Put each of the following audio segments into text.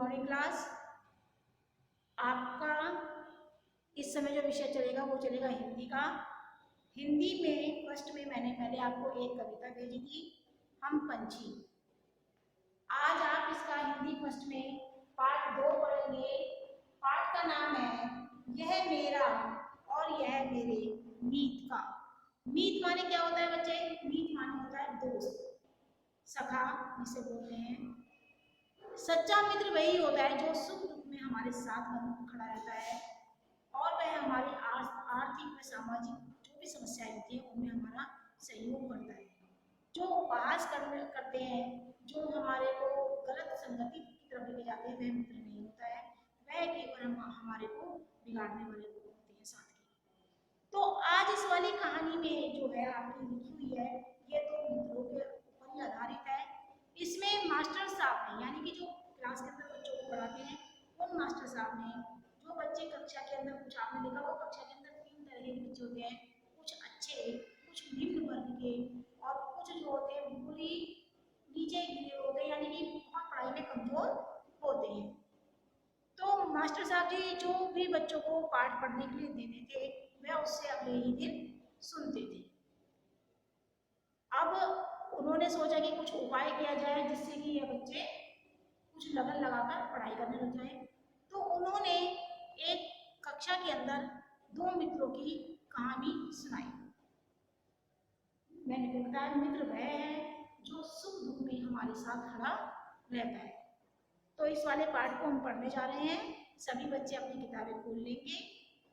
Morning class. आपका इस समय जो विषय चलेगा वो चलेगा हिंदी का। हिंदी में फर्स्ट में मैंने पहले आपको एक कविता भेजी थी, हम पंछी। आज आप इसका हिंदी फर्स्ट में पाठ 2 पढ़ेंगे। पाठ का नाम है यह मेरा और यह मेरे मीत का। मीत माने क्या होता है बच्चे? मीत माने होता है दोस्त, सखा जिसे बोलते हैं। सच्चा मित्र वही होता है जो सुख दुख में हमारे साथ खड़ा रहता है और वह हमारी आर्थिक व सामाजिक जो भी समस्याएं होती हैं उनमें हमारा सहयोग करता है। जो उपहास करते हैं, जो हमारे को गलत संगति की तरफ लेके जाते हैं, वह मित्र नहीं होता है। वह केवल हमारे को बिगाड़ने वाले लोग होते हैं साथ के। तो आज इस वाली कहानी में जो है आपकी लिखी हुई है, ये तो मित्रों के ऊपर ही आधारित है। इसमें मास्टर साहब ने, यानी कि जो क्लास के अंदर बच्चों को पढ़ाते हैं, उन मास्टर साहब ने जो बच्चे कक्षा के अंदर, कुछ आपने देखा वो कक्षा के अंदर 3 तरह के बच्चे होते हैं, कुछ अच्छे, कुछ निम्न वर्ग के और कुछ जो होते हैं बिल्कुल ही नीचे गिरे होते हैं, यानी कि बहुत पढ़ाई में कमजोर होते हैं। तो मास्टर साहब जी जो भी बच्चों को पाठ पढ़ने के लिए देते थे, वह उससे अगले ही दिन सुनते थे। अब उन्होंने सोचा कि कुछ उपाय किया जाए जिससे कि ये बच्चे कुछ लगन लगाकर पढ़ाई करने लग जाए। तो उन्होंने एक कक्षा के अंदर 2 मित्रों की कहानी सुनाई। मैंने बताया मित्र वह है जो सुख दुख में हमारे साथ खड़ा रहता है। तो इस वाले पाठ को हम पढ़ने जा रहे हैं। सभी बच्चे अपनी किताबें खोल लेंगे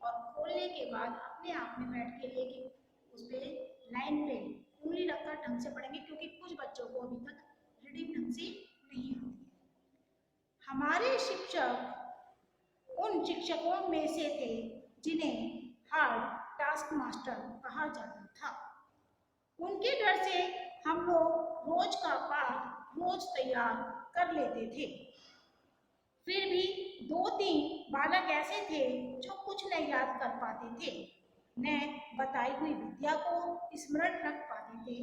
और खोलने के बाद अपने आप में बैठ के एक उस पे लाइन पे उंगली रखकर ढंग से पढ़ेंगे, क्योंकि कुछ बच्चों को अभी तक रीडिंग ढंग से नहीं आती है। हमारे शिक्षक उन शिक्षकों में से थे जिन्हें हार्ड टास्क मास्टर कहा जाता था। उनके डर से हम लोग रोज का पाठ रोज तैयार कर लेते थे। फिर भी 2-3 बालक ऐसे थे जो कुछ नहीं याद कर पाते थे, न बताई हुई विद्या को स्मरण रख पाते थे।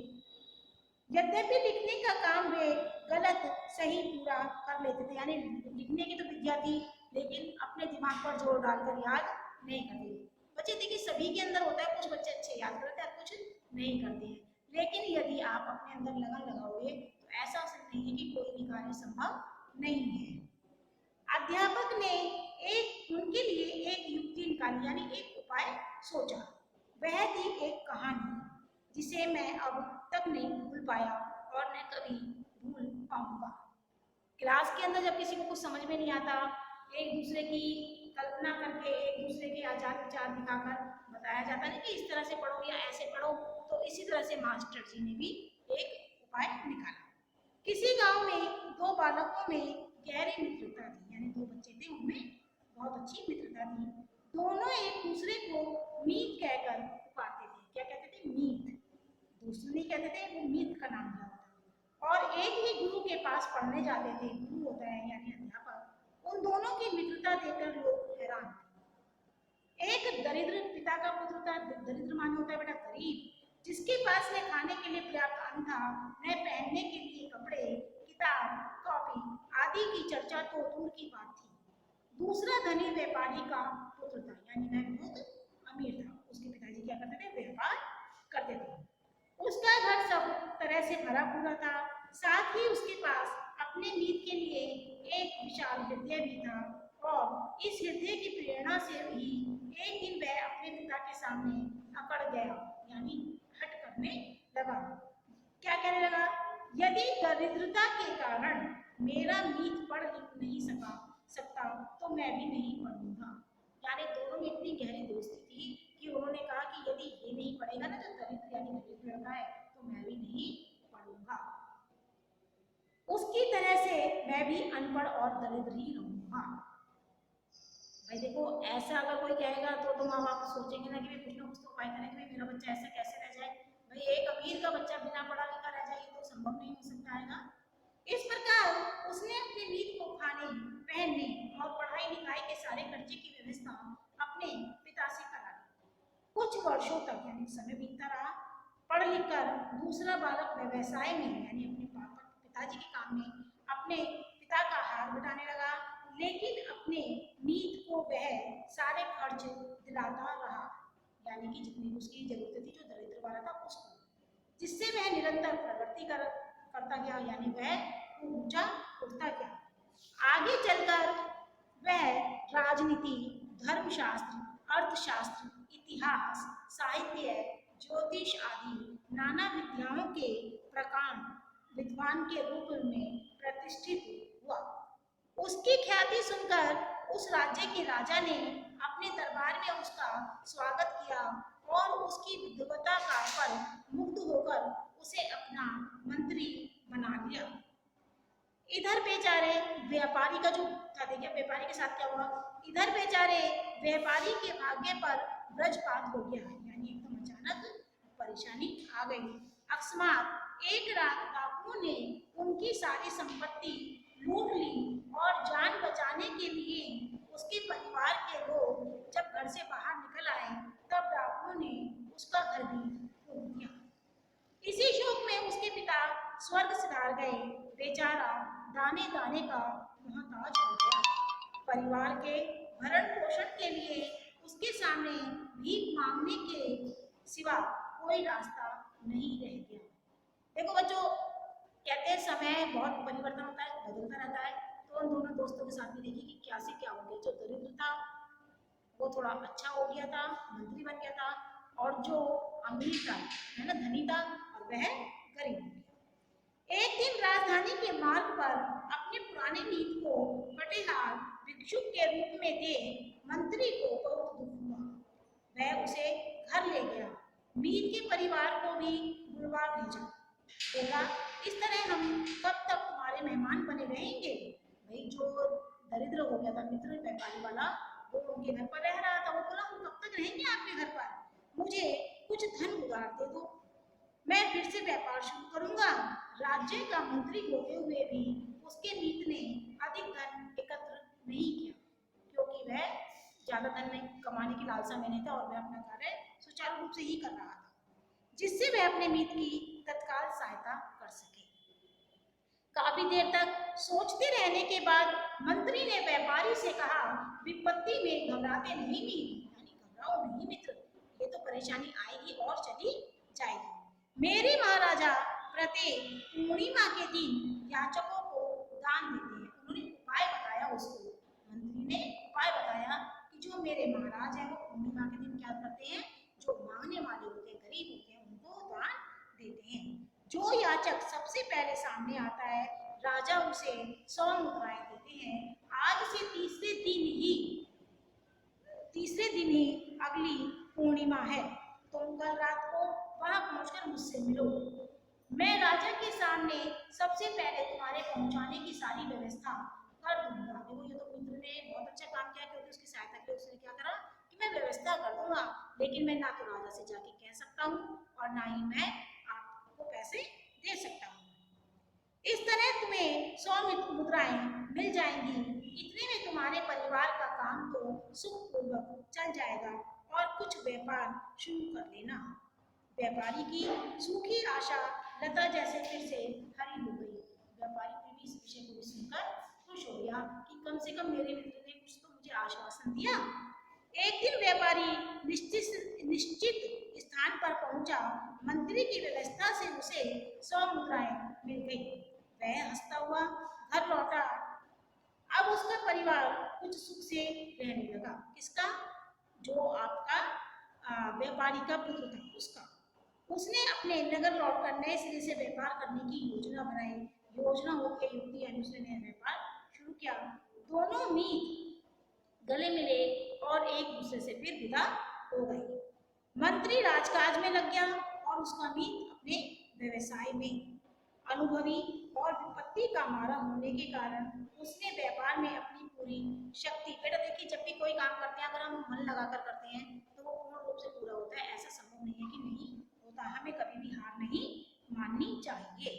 यद्यपि लिखने का काम वे गलत सही पूरा कर लेते थे, यानी लिखने की तो विद्या थी लेकिन अपने दिमाग पर जोर डालकर याद नहीं करते थे। बच्चे देखिए सभी के अंदर होता है, कुछ बच्चे अच्छे याद करते हैं, कुछ नहीं करते हैं। लेकिन यदि आप अपने अंदर लगन लगाओगे तो ऐसा नहीं है कि कोई भी कार्य संभव नहीं है। अध्यापक ने उनके लिए एक युक्ति निकाली, यानी एक उपाय सोचा। वह थी एक कहानी जिसे मैं अब तक नहीं भूल पाया और न कभी भूल पाऊंगा। क्लास के अंदर जब किसी को कुछ समझ में नहीं आता, एक दूसरे की कल्पना करके एक दूसरे के आचार विचार दिखाकर बताया जाता है कि इस तरह से पढ़ो या ऐसे पढ़ो, तो इसी तरह से मास्टर जी ने भी एक उपाय निकाला। किसी गांव में 2 बालकों में गहरी मित्रता थी, यानी 2 बच्चे थे, उनमें बहुत अच्छी मित्रता थी। दोनों एक दूसरे को मीत कहकर पुकारते थे। क्या कहते थे? मीत। दूसरे नहीं कहते थे, वो मीत का नाम दिया होता। और एक ही गुरु के पास पढ़ने जाते थे। गुरु होता है यानी अध्यापक। उन दोनों की मित्रता देखकर लोग हैरान थे। एक दरिद्र पिता का पुत्र था। दरिद्र माने होता है बेटा गरीब, जिसके पास न खाने के लिए पर्याप्त अन्न था, न पहनने के लिए कपड़े, किताब, कॉपी आदि की चर्चा तो दूर की बात थी। दूसरा धनी व्यापारी का पुत्र था, यानी वह बहुत अमीर था। उसके पिताजी क्या करते थे? व्यापार करते थे। उसका घर सब तरह से भरा पूरा था। साथ ही उसके पास अपने मीत के लिए एक विशाल हृदय भी था और इस हृदय की प्रेरणा से ही एक दिन वह अपने पिता के सामने अकड़ गया, यानी हट करने लगा। क्या कहने लगा? यदि दरिद्रता के कारण मेरा मीत पढ़ लिख नहीं सकता तो मैं भी नहीं पढ़ूंगा। यानी दोनों में इतनी गहरी दोस्ती थी कि उन्होंने कहा कि यदि ये नहीं पढ़ेगा ना, जो दरिद्र यानी गरीब लड़का है, तो मैं भी नहीं पढ़ूंगा। उसकी तरह से मैं भी अनपढ़ और दरिद्र ही रहूंगा। भाई देखो, ऐसा अगर कोई कहेगा तो माँ बाप सोचेंगे ना कि कुछ ना कुछ तो उपाय करें कि मेरा बच्चा ऐसा कैसे रह जाए। भाई एक अमीर का बच्चा बिना पढ़ा लिखा रह जाए, तो संभव नहीं हो सकता है ना। इस प्रकार उसने अपने मीत को खाने, पहनने और पढ़ाई लिखाई के सारे खर्चे की व्यवस्था अपने पिता से करा ली। कुछ वर्षों तक यानी समय बीतता रहा। पढ़ लिख कर दूसरा बालक व्यवसाय में, यानी अपने पिताजी के काम में अपने पिता का हाथ बटाने लगा। लेकिन अपने मीत को वह सारे खर्च दिलाता रहा, यानी कि जितनी उसकी जरूरत थी जो दरिद्र वाला था उसको, जिससे वह निरंतर प्रगति करता गया, यानी वह ऊंचा उठता गया। आगे चलकर वह राजनीति, धर्मशास्त्र, अर्थशास्त्र, इतिहास, साहित्य, ज्योतिष आदि नाना विद्याओं के प्रकांड विद्वान के रूप में प्रतिष्ठित हुआ। उसकी ख्याति सुनकर उस राज्य के राजा ने अपने दरबार में उसका स्वागत किया और उसकी विद्वता का पर मुग्ध होकर उसे अपना मंत्री बना लिया। इधर बेचारे व्यापारी का जो था, देखिए व्यापारी के साथ क्या हुआ, इधर बेचारे व्यापारी के भाग्य पर वज्रपात हो गया, यानी एकदम अचानक परेशानी आ गई। अकस्मात एक रात डाकुओं ने उनकी सारी संपत्ति लूट ली और जान बचाने के लिए उसके परिवार के लोग जब घर से बाहर निकल आए तब डाकुओं ने उसका घर भी लूट दिया। इसी शोक में उसके पिता स्वर्ग सिधार गए। बेचारा दाने दाने का मोहताज हो गया। परिवार के भरण पोषण के लिए उसके सामने भीख मांगने के सिवा कोई रास्ता नहीं रह गया। देखो बच्चों, कहते हैं समय बहुत परिवर्तन होता है, बदलता रहता है। तो उन दोनों दोस्तों के साथ भी देखिए कि क्या से क्या हो गया। जो दरिद्र था वो थोड़ा अच्छा हो गया था, मंत्री बन गया था, और जो अमीर था, है ना, धनी था, और वह गरीब हो गया। एक दिन राजधानी के मार्ग पर अपने पुराने मीत को कटेहार भिक्षुक के रूप में देख मंत्री को बहुत दुख हुआ। वह उसे घर ले गया, मीत के परिवार को भी बुलवा भेजा। बोला, इस तरह हम कब तक तुम्हारे मेहमान बने रहेंगे। भाई जो दरिद्र हो गया था मित्र व्यापारी वाला, वो उनके घर पर रह रहा था, वो बोला हम कब तक रहेंगे आपके घर पर, मुझे कुछ धन उधार दे दो, मैं फिर से व्यापार शुरू करूंगा। राज्य का मंत्री होते हुए भी उसके मीत ने अधिक धन एकत्र नहीं किया, क्योंकि वह ज्यादा धन नहीं कमाने की लालसा में नहीं था और वह अपना कार्य सुचारू रूप से ही कर रहा था, जिससे वह अपने मीत की तत्काल सहायता कर सके। काफी देर तक सोचते रहने के बाद मंत्री ने व्यापारी से कहा, विपत्ति में घबराते नहीं मीत, यानी घबराओ नहीं मित्र, ये तो परेशानी आएगी और चली जाएगी। मेरे महाराजा प्रत्येक पूर्णिमा के दिन याचकों को दान देते हैं। उन्होंने उपाय बताया उसको, मंत्री ने उपाय बताया कि जो मेरे महाराज हैं वो पूर्णिमा के दिन क्या करते हैं, जो मांगने वाले होते हैं, गरीब होते हैं, उनको दान देते हैं। जो याचक सबसे पहले सामने आता है राजा उसे 100 मुद्राएं देते हैं। आज से तीसरे दिन ही अगली पूर्णिमा है, तुम कल रात को वहां पहुंचकर मुझसे मिलो। मैं राजा के सामने सबसे पहले तुम्हारे पहुंचाने की सारी व्यवस्था कर दूंगा। देखो ये तो मित्र ने बहुत अच्छा काम किया, क्योंकि उसकी सहायता के लिए उसने क्या करा कि मैं व्यवस्था कर दूंगा, लेकिन मैं ना तो राजा से जाके कह सकता हूँ और ना ही मैं आपको पैसे दे सकता हूँ। इस तरह तुम्हें 100 मुद्राएं मिल जाएंगी। इतने में तुम्हारे परिवार का काम तो सुखपूर्वक चल जाएगा और कुछ व्यापार शुरू कर लेना। व्यापारी की सूखी आशा लता जैसे फिर से हरी हो गई। व्यापारी फिर भी इस विषय को सुनकर खुश हो गया कि कम से कम मेरे मित्र ने कुछ तो मुझे आश्वासन दिया। एक दिन व्यापारी निश्चित स्थान पर पहुंचा। मंत्री की व्यवस्था से उसे 100 मुद्राएं मिल गई। वह हंसता हुआ घर लौटा। अब उसका परिवार कुछ सुख से रहने लगा। किसका? जो आपका व्यापारी का पुत्र था उसका। उसने अपने नगर लौटकर नए सिरे से व्यापार करने की योजना बनाई। योजना होकर युक्ति यानी उसने नया व्यापार शुरू किया। दोनों मीत गले मिले और एक दूसरे से फिर विदा हो गए। मंत्री राजकाज में लग गया और उसका मीत अपने व्यवसाय में। अनुभवी और विपत्ति का मारा होने के कारण उसने व्यापार में अपनी पूरी शक्ति, बेटा देखिए जब भी कोई काम करते हैं अगर हम मन लगाकर करते हैं तो वो पूर्ण रूप से पूरा होता है। ऐसा संभव नहीं है कि नहीं होता, हमें कभी भी हार नहीं माननी चाहिए।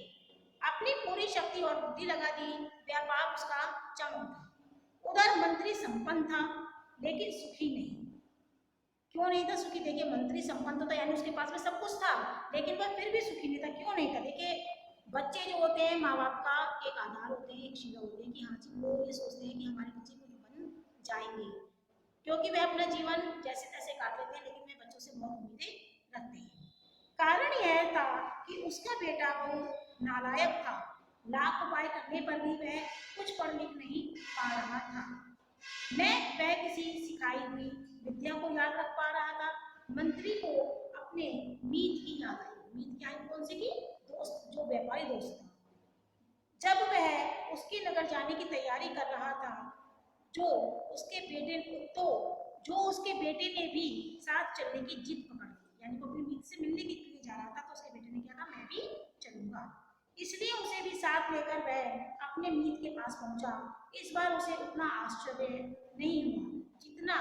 अपनी पूरी शक्ति और बुद्धि लगा दी। व्यापार उसका चमक था। उधर मंत्री संपन्न था लेकिन सुखी नहीं। क्यों नहीं था सुखी? देखिए मंत्री संपन्न था यानी उसके पास में सब कुछ था, लेकिन वह फिर भी सुखी नहीं था। क्यों नहीं था? देखिए बच्चे जो होते हैं माँ बाप का एक आधार होते हैं, एक शिला होते हैं कि हाँ जी, वो ये सोचते हैं कि हमारे बच्चे कुछ बन जाएंगे, क्योंकि वे अपना जीवन जैसे तैसे काट लेते हैं, लेकिन वे बच्चों से बहुत उम्मीदें रखते हैं। कारण यह था कि उसका बेटा बहुत नालायक था, लाख उपाय करने पर भी वह कुछ पढ़ लिख नहीं पा रहा था। मैं वह किसी सिखाई हुई विद्या को याद रख पा रहा था। मंत्री को अपने मीत की याद आई। मीत क्या है? कौन सी की? दोस्त, जो व्यापारी दोस्त था। जब वह उसके नगर जाने की तैयारी कर रहा था, जो उसके बेटे तो जो उसके बेटे ने भी साथ चलने की जिद पकड़ ली, यानी वो अपनी मीत से मिलने के लिए जा रहा था, तो उसके बेटे ने क्या कहा, मैं भी चलूंगा। इसलिए उसे भी साथ लेकर वह अपने मीत के पास पहुंचा। इस बार उसे उतना आश्चर्य नहीं हुआ जितना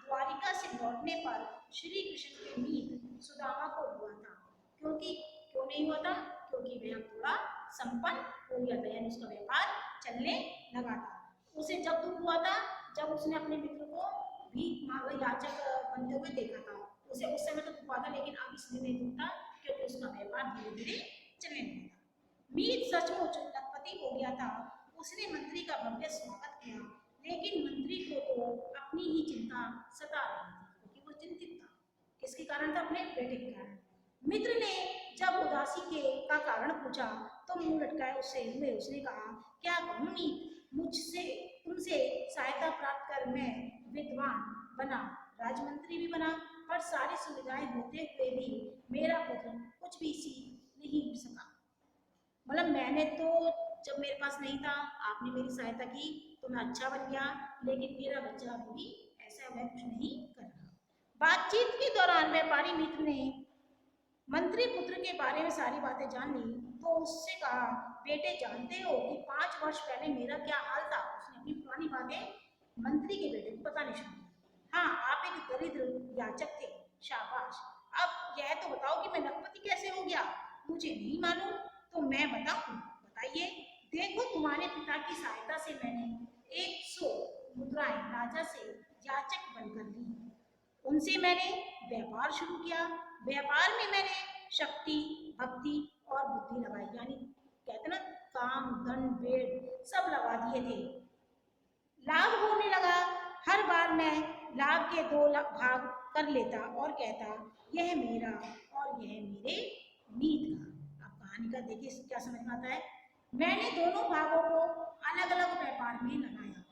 द्वारिका से लौटने पर श्री कृष्ण के मीत सुदामा को हुआ था। क्योंकि क्यों नहीं हुआ था? क्योंकि वह थोड़ा संपन्न हो गया था, यानी उसका व्यापार चलने लगा था। उसे जब दुख हुआ था, जब उसने अपने मित्र को भीख याचक बनते हुए देखा था। उसे उस समय तो दुख हुआ था, लेकिन अब इसलिए नहीं दुख था क्योंकि उसका व्यापार धीरे धीरे चलने लगा था। मीत सचमुच लखपति हो गया था। उसने मंत्री का भव्य स्वागत किया, लेकिन मंत्री को तो अपनी ही चिंता सता रही थी, क्योंकि वो चिंतित था। किसके कारण था? अपने बेटे के कारण। मित्र ने जब उदासी का कारण पूछा तो मुंह लटकाए हुए उसने कहा, क्या कहूँ मीत, मुझसे तुमसे सहायता प्राप्त कर मैं विद्वान बना, राजमंत्री भी बना, पर सारी सुविधाएं होते हुए भी मेरा पुत्र कुछ भी सीख नहीं सका। मतलब मैंने तो, जब मेरे पास नहीं था, आपने मेरी सहायता की तो मैं अच्छा बन गया, लेकिन मेरा बच्चा अभी भी ऐसा वह कुछ नहीं कर रहा। बातचीत के दौरान व्यापारी मित्र ने मंत्री पुत्र के बारे में सारी बातें जान ली, तो उससे कहा, बेटे जानते हो कि 5 वर्ष पहले मेरा क्या हाल था? उसने अपनी पुरानी बातें मंत्री के बेटे को बतानी शुरू की। हाँ, आप एक दरिद्र याचक थे, शाबाश। अब यह तो बताओ कि मैं लखपति कैसे हो गया? मुझे नहीं मालूम, तो मैं बताऊं? बताइए। देखो, तुम्हारे पिता की सहायता से मैंने 100 मुद्राएं राजा से याचक बनकर ली। उनसे मैंने व्यापार शुरू किया। व्यापार में मैंने शक्ति, भक्ति और बुद्धि लगाई, यानी कहते ना, काम, धन, बेड़ सब लगा दिए थे। लाभ होने लगा। हर बार मैं लाभ के 2 भाग कर लेता और कहता, यह मेरा और यह मेरे मीत का। अब कहानी का देखिए क्या समझ में आता है। मैंने दोनों भागों को अलग अलग व्यापार में लगाया,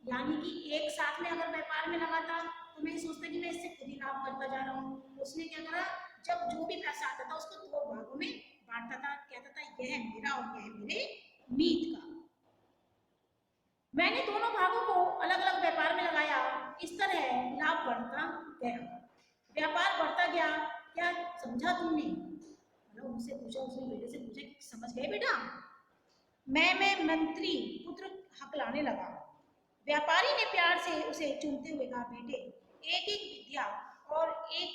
यानी कि एक साथ में अगर व्यापार में लगाता तो मैं सोचता कि मैं इससे खुद ही लाभ करता जा रहा हूँ। उसने क्या करा, जब जो भी पैसा आता था उसको 2 भागों में बांटता था, कहता था यह मेरा और यह मेरे मीत का। मैंने दोनों भागों को अलग अलग व्यापार में लगाया। इस तरह लाभ बढ़ता गया, व्यापार बढ़ता गया। क्या समझा तुमने? मतलब उनसे पूछा, उसने बेटे से पूछा कि समझ गए बेटा? मैं मंत्री पुत्र हकलाने लगा। व्यापारी ने प्यार से उसे चूमते हुए कहा, बेटे, एक एक विद्या और एक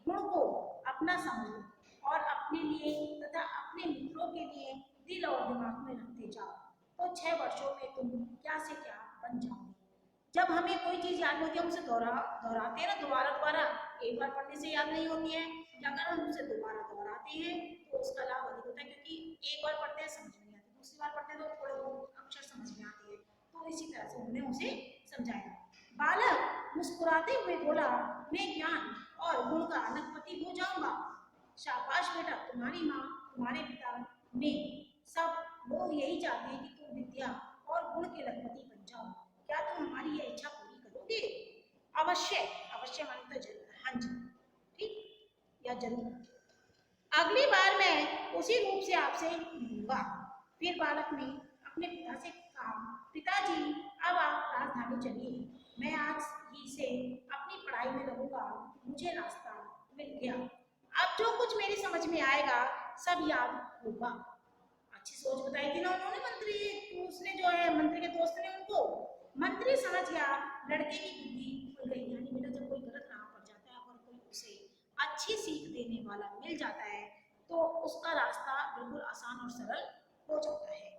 गुण को अपना समझो और अपने लिए तथा अपने मित्रों के लिए दिल और दिमाग में रखते जाओ, तो 6 वर्षों में तुम क्या से क्या बन जाओगे। जब हमें कोई चीज याद होती है, हम उसे दोहराते हैं ना, दोबारा दोबारा। एक बार पढ़ने से याद नहीं होती है, अगर हम उसे दोबारा दोहराते हैं तो उसका लाभ अधिक होता है, क्योंकि एक बार पढ़ते हैं समझ में नहीं आती, दूसरी बार पढ़ते हैं तो थोड़े बहुत अक्षर समझ में आते हैं। तो इसी तरह से उन्होंने उसे समझाया। बालक मुस्कुराते हुए बोला, मैं ज्ञान और गुण का लखपति हो जाऊंगा। शाबाश बेटा, तुम्हारी माँ, तुम्हारे पिता ने, सब लोग यही चाहते हैं कि तुम विद्या और गुण के लखपति बन जाओ। क्या तुम हमारी यह इच्छा पूरी करोगे? अवश्य। अवश्य माने तो जरूर, हाँ जी, ठीक या जरूर। अगली बार मैं उसी रूप से आपसे मिलूंगा। फिर बालक ने अपने पिता से कहा, पिताजी, अब आप राजधानी चलिए, मैं आज ही से अपनी पढ़ाई में लगूंगा। मुझे रास्ता मिल गया, अब जो कुछ मेरी समझ में आएगा सब याद होगा। अच्छी सोच बताई थी ना उन्होंने, मंत्री, उसने जो है मंत्री के दोस्त ने उनको। मंत्री समझ गया लड़के की बुद्धि खुल गई, यानी बेटा जब कोई गलत राह पर जाता है और कोई उसे अच्छी सीख देने वाला मिल जाता है तो उसका रास्ता बिल्कुल आसान और सरल हो जाता है।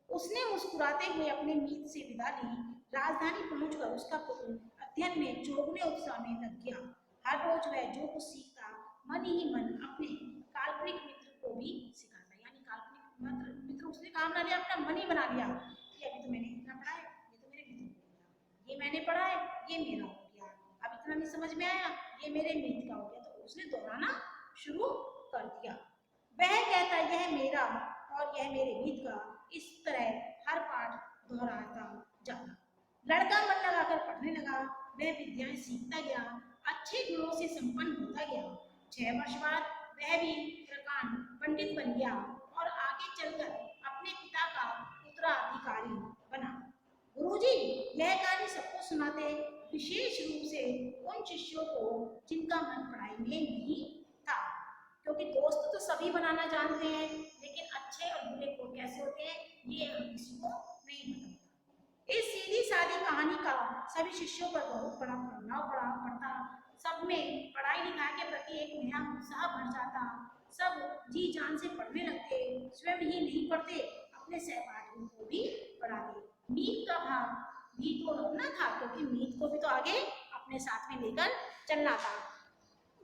उसने मुस्कुराते हुए अपने मीत से विदा ली। राजधानी पहुंचकर उसका पुत्र अध्ययन में चौगुने उत्साह में लग गया। हर रोज वह जो कुछ सीखता, मन ही मन अपने काल्पनिक मित्र को भी सिखाता, यानी काल्पनिक मित्र उसने काम ना लिया, अपना मन ही बना लिया कि अभी तो मैंने इतना पढ़ा है, ये तो मेरे मित्र को हो गया, ये मैंने पढ़ा है, ये मेरा हो गया, अब इतना नहीं समझ में आया, ये मेरे मित्र का हो गया, तो उसने दोहराना शुरू कर दिया। वह कहता यह मेरा और यह मेरे मित्र का, इस तरह हर पाठ दोहराता जाता। लड़का मन लगाकर पढ़ने लगा, वह विद्याएं सीखता गया, अच्छे गुणों से संपन्न होता गया। 6 वर्ष बाद वह भी प्रकांड पंडित बन गया और आगे चलकर अपने पिता का उत्तराधिकारी बना। गुरुजी यह कहानी सबको सुनाते, विशेष रूप से उन शिष्यों को जिनका मन पढ़ाई में नहीं था, क्योंकि दोस्त तो सभी बनाना जानते हैं, लेकिन अच्छे और बुरे को कैसे होते हैं ये हम किसी को नहीं पता। इस सीधी सादी कहानी का सभी शिष्यों पर बहुत बड़ा प्रभाव पड़ता। सब में पढ़ाई लिखाई के प्रति एक नया उत्साह भर जाता, सब जी जान से पढ़ने लगते, स्वयं ही नहीं पढ़ते, अपने सहपाठियों को भी पढ़ाते। मीत का भाग भी तो रखना था, क्योंकि मीत को भी तो आगे अपने साथ में लेकर चलना था।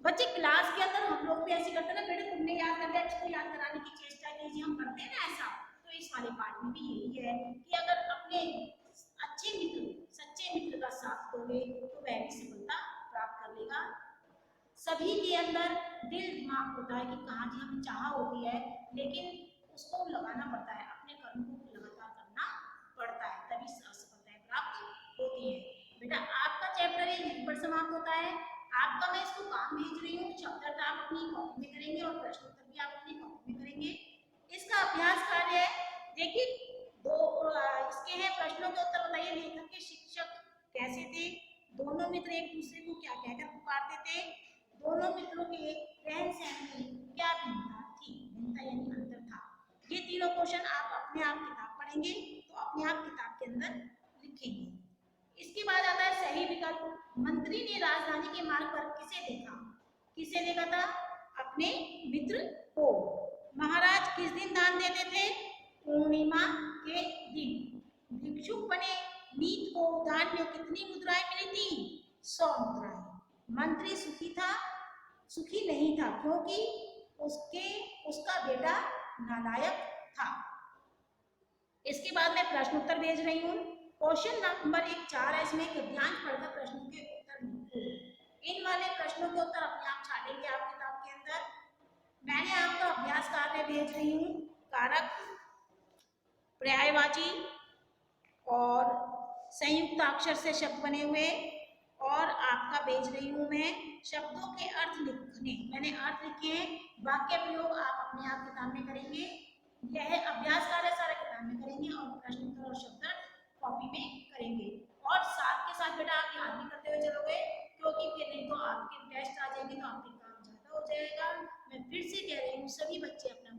बच्चे क्लास के अंदर हम लोग भी ऐसे करते ना, बेटे तुमने याद कर लिया, इसको याद कराने की चेष्टा कीजिए, हम करते हैं ना ऐसा। तो इस वाले पाठ में भी यही है कि अगर अपने अच्छे मित्र, सच्चे मित्र का साथ दोगे तो वह भी सफलता प्राप्त कर लेगा। सभी के अंदर दिल दिमाग होता है कि कहाँ जी हमें चाह होती है, लेकिन उसको लगाना पड़ता है, अपने कर्म को लगातार करना पड़ता है, तभी सफलताएं प्राप्त होती है। बेटा आपका चैप्टर यहीं पर समाप्त होता है। आपका मैं इसको काम भेज रही हूँ, शब्दार्थ आप अपनी कॉपी में करेंगे और प्रश्न उत्तर भी आप अपनी कॉपी में करेंगे। इसका अभ्यास कार्य है, देखिए इसके हैं प्रश्नों के उत्तर बताइए। लेखक के शिक्षक कैसे थे, दोनों मित्र एक दूसरे को क्या कहकर पुकारते थे, दोनों मित्रों के रहन सहन में क्या भिन्नता थी, भिन्नता यानी अंतर था। ये तीनों क्वेश्चन आप अपने आप किताब पढ़ेंगे तो अपने आप किताब के अंदर लिखेंगे। इसके बाद आता है सही विकल्प। मंत्री ने राजधानी के मार्ग पर किसे देखा, किसे देखा था, अपने मित्र को। महाराज किस दिन दान देते थे, पूर्णिमा के दिन। भिक्षुक बने मीत को दान में कितनी मुद्राएं मिली थी, 100 मुद्राएं। मंत्री सुखी था, सुखी नहीं था, क्योंकि उसका बेटा नालायक था। इसके बाद मैं प्रश्न उत्तर भेज रही हूँ। क्वेश्चन नंबर 4 है, इसमें गद्यांश पढ़कर प्रश्नों के उत्तर लिखो। इन वाले प्रश्नों के उत्तर अपने आप छाटेंगे आप किताब के अंदर। मैंने आपका अभ्यास कार्य भेज रही हूँ, कारक, पर्यायवाची और संयुक्त अक्षर से शब्द बने हुए, और आपका भेज रही हूँ मैं शब्दों के अर्थ लिखने। मैंने अर्थ लिखे हैं, वाक्य प्रयोग आप अपने आप किताब में करेंगे। यह अभ्यास कार्य सारा किताब में करेंगे और प्रश्न उत्तर और शब्द कॉपी में करेंगे। और साथ के साथ बेटा आप याद भी करते हुए चलोगे, क्योंकि फिर नहीं तो आपके टेस्ट आ जाएंगे तो आपके काम ज्यादा हो जाएगा। मैं फिर से कह रही हूँ सभी बच्चे अपना